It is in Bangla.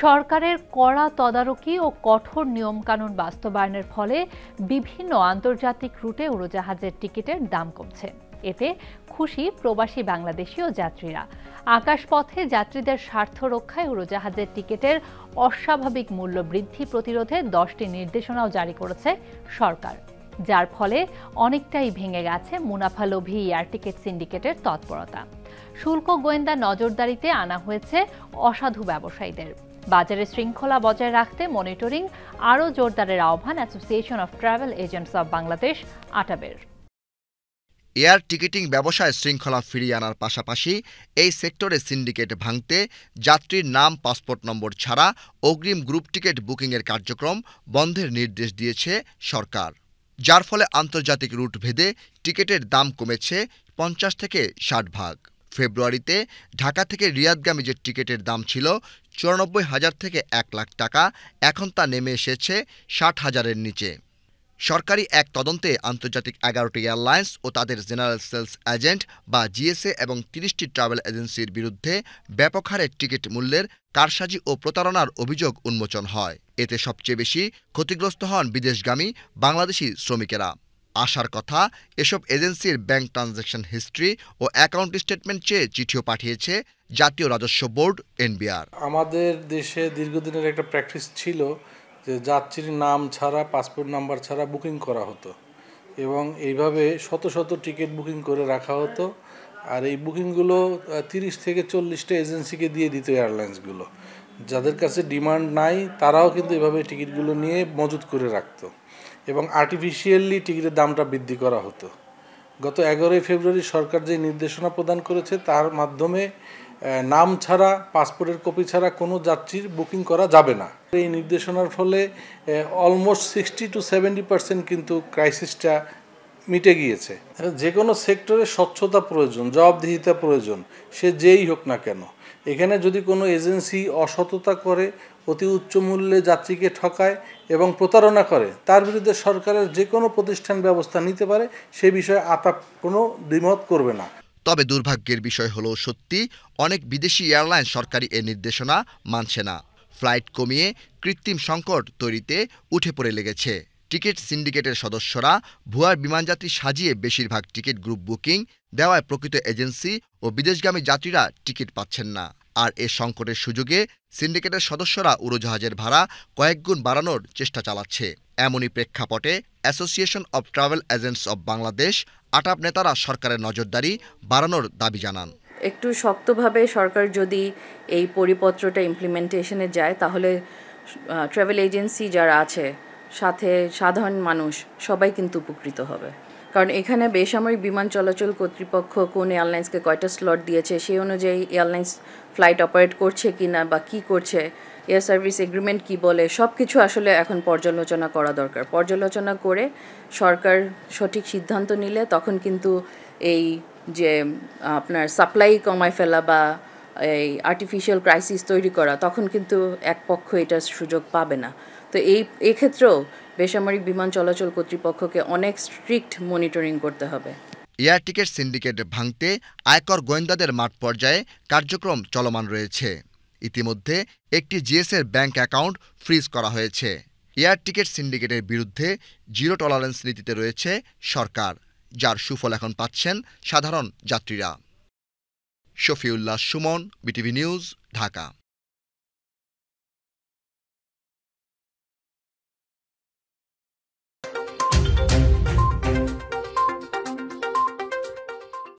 সরকারের কড়া তদারকি ও কঠোর নিয়মকানুন বাস্তবায়নের ফলে বিভিন্ন আন্তর্জাতিক রুটে উড়োজাহাজের টিকিটের দাম কমছে। এতে খুশি প্রবাসী বাংলাদেশি ও যাত্রীরা। আকাশপথে যাত্রীদের স্বার্থ রক্ষায় উড়োজাহাজের টিকিটের অস্বাভাবিক মূল্য বৃদ্ধি প্রতিরোধে 10টি নির্দেশনাও জারি করেছে সরকার, যার ফলে অনেকটাই ভেঙে গেছে মুনাফালোভী এয়ার টিকিট সিন্ডিকেটের তৎপরতা। শুল্ক গোয়েন্দা নজরদারিতে আনা হয়েছে অসাধু ব্যবসায়ীদের। বাজারে শৃঙ্খলা বজায় রাখতে মনিটরিং আরও জোরদারের আহ্বান association of travel agents of Bangladesh আটাবের। এয়ার টিকিটিং ব্যবসায় শৃঙ্খলা ফিরিয়ে আনার পাশাপাশি এই সেক্টরে সিন্ডিকেট ভাঙতে যাত্রীর নাম, পাসপোর্ট নম্বর ছাড়া অগ্রিম গ্রুপ টিকিট বুকিংয়ের কার্যক্রম বন্ধের নির্দেশ দিয়েছে সরকার, যার ফলে আন্তর্জাতিক রুট ভেদে টিকিটের দাম কমেছে 50 থেকে 60 ভাগ। ফেব্রুয়ারিতে ঢাকা থেকে রিয়াদগামী যে টিকিটের দাম ছিল 94,000 থেকে 1 লাখ টাকা, এখন তা নেমে এসেছে 60,000-এর নিচে। সরকারি এক তদন্তে আন্তর্জাতিক 11টি এয়ারলাইন্স ও তাদের জেনারেল সেলস এজেন্ট বা জিএসএ এবং 30টি ট্রাভেল এজেন্সির বিরুদ্ধে ব্যাপক হারে টিকিট মূল্যের কারসাজি ও প্রতারণার অভিযোগ উন্মোচন হয়। এতে সবচেয়ে বেশি ক্ষতিগ্রস্ত হন বিদেশগামী বাংলাদেশি শ্রমিকেরা। আশার কথা, এসব এজেন্সির bank transaction history O account statement চেয়ে চিঠিও পাঠিয়েছে জাতীয় রাজস্ব বোর্ড এনবিআর। আমাদের দেশে দীর্ঘদিনের একটা প্র্যাকটিস ছিল যে যাত্রীর নাম ছাড়া, পাসপোর্ট নাম্বার ছাড়া বুকিং করা হতো এবং এইভাবে শত শত টিকিট বুকিং করে রাখা হতো। আর এই বুকিংগুলো 30 থেকে 40টা এজেন্সিকে দিয়ে দিত এয়ারলাইন্সগুলো। যাদের কাছে ডিমান্ড নাই তারাও কিন্তু এভাবে টিকিটগুলো নিয়ে মজুত করে রাখতো এবং আর্টিফিশিয়ালি টিকিটের দামটা বৃদ্ধি করা হতো। গত 11 ফেব্রুয়ারি সরকার যে নির্দেশনা প্রদান করেছে তার মাধ্যমে নাম ছাড়া, পাসপোর্টের কপি ছাড়া কোনো যাত্রীর বুকিং করা যাবে না। এই নির্দেশনার ফলে অলমোস্ট 60 to 70% কিন্তু ক্রাইসিসটা মিটে গিয়েছে। যে কোনো সেক্টরে স্বচ্ছতা প্রয়োজন, জবাবদিহিতা প্রয়োজন, সে যেই হোক না কেন। এখানে যদি কোনো এজেন্সি অসততা করে, অতি উচ্চ মূল্যে যাত্রীকে ঠকায় এবং প্রতারণা করে, তার বিরুদ্ধে সরকারের যে কোনো প্রতিষ্ঠান ব্যবস্থা নিতে পারে, সে বিষয়ে আপাত কোনো দ্বিমত করবে না। তবে দুর্ভাগ্যের বিষয় হলো, সত্যি অনেক বিদেশি এয়ারলাইন সরকারি এ নির্দেশনা মানছে না। ফ্লাইট কমিয়ে কৃত্রিম সংকট তৈরিতে উঠে পড়ে লেগেছে। টিকিট সিন্ডিকেটের সদস্যরা ভুয়ার বিমানযাত্রী সাজিয়ে বেশিরভাগ টিকিট গ্রুপ বুকিং দেওয়ায় প্রকৃত এজেন্সি ও বিদেশগামী যাত্রীরা টিকিট পাচ্ছেন না। আর এ সংকটের সুযোগে সিন্ডিকেটের সদস্যরা উড়োজাহাজের ভাড়া কয়েক গুণ বাড়ানোর চেষ্টা চালাচ্ছে। এমনই প্রেক্ষাপটে association of travel agents of Bangladesh ATAB নেতারা সরকারের নজরদারি বাড়ানোর দাবি জানান। একটু শক্তভাবে সরকার যদি এই পরিপত্রটা ইমপ্লিমেন্টেশনে যায়, তাহলে ট্রাভেল এজেন্সি যারা আছে, সাথে সাধারণ মানুষ সবাই কিন্তু উপকৃত হবে। কারণ এখানে বেসামরিক বিমান চলাচল কর্তৃপক্ষ কোন এয়ারলাইন্সকে কয়টা স্লট দিয়েছে, সেই অনুযায়ী এয়ারলাইন্স ফ্লাইট অপারেট করছে কি না বা কী করছে, এয়ার সার্ভিস এগ্রিমেন্ট কি বলে, সব কিছু আসলে এখন পর্যালোচনা করা দরকার। পর্যালোচনা করে সরকার সঠিক সিদ্ধান্ত নিলে তখন কিন্তু এই যে আপনার সাপ্লাই কমায় ফেলা বা এই আর্টিফিশিয়াল ক্রাইসিস তৈরি করা, তখন কিন্তু এক পক্ষ এটার সুযোগ পাবে না। তো এই ক্ষেত্রেও বেসামরিক বিমান চলাচল কর্তৃপক্ষকে অনেক স্ট্রিক্ট মনিটরিং করতে হবে। এয়ার টিকিট সিন্ডিকেট ভাঙতে আয়কর গোয়েন্দাদের মাঠ পর্যায়ে কার্যক্রম চলমান রয়েছে। ইতিমধ্যে একটি জিএসের ব্যাংক অ্যাকাউন্ট ফ্রিজ করা হয়েছে। এয়ার টিকিট সিন্ডিকেটের বিরুদ্ধে জিরো টলারেন্স নীতিতে রয়েছে সরকার, যার সুফল এখন পাচ্ছেন সাধারণ যাত্রীরা। Shafiullah Suman, BTV news, Dhaka.